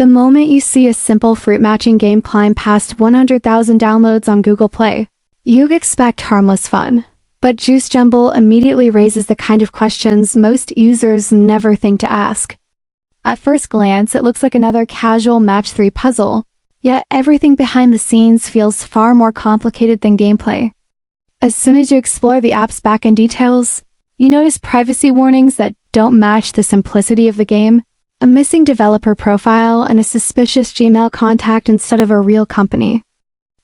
The moment you see a simple fruit matching game climb past 100,000 downloads on Google Play, you expect harmless fun. But Juice Jumble immediately raises the kind of questions most users never think to ask. At first glance, it looks like another casual match 3 puzzle, yet everything behind the scenes feels far more complicated than gameplay. As soon as you explore the app's backend details, you notice privacy warnings that don't match the simplicity of the game, a missing developer profile, and a suspicious Gmail contact instead of a real company.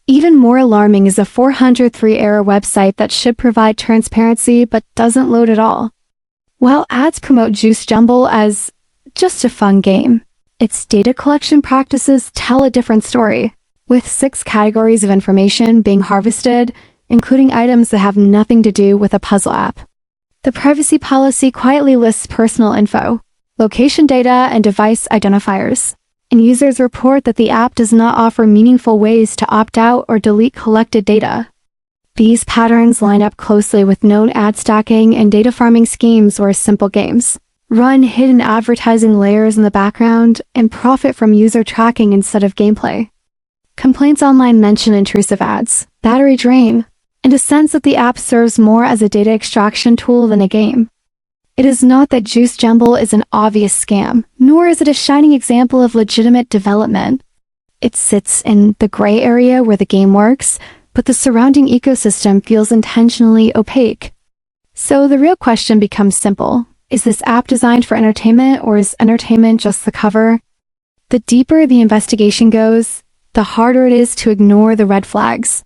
Even more alarming is a 403 error website that should provide transparency but doesn't load at all. While ads promote Juice Jumble as just a fun game, its data collection practices tell a different story, with 6 categories of information being harvested, including items that have nothing to do with a puzzle app. The privacy policy quietly lists personal info, location data, and device identifiers, and users report that the app does not offer meaningful ways to opt out or delete collected data. These patterns line up closely with known ad stacking and data farming schemes where simple games run hidden advertising layers in the background and profit from user tracking instead of gameplay. Complaints online mention intrusive ads, battery drain, and a sense that the app serves more as a data extraction tool than a game. It is not that Juice Jumble is an obvious scam, nor is it a shining example of legitimate development. It sits in the gray area where the game works, but the surrounding ecosystem feels intentionally opaque. So the real question becomes simple. Is this app designed for entertainment, or is entertainment just the cover? The deeper the investigation goes, the harder it is to ignore the red flags.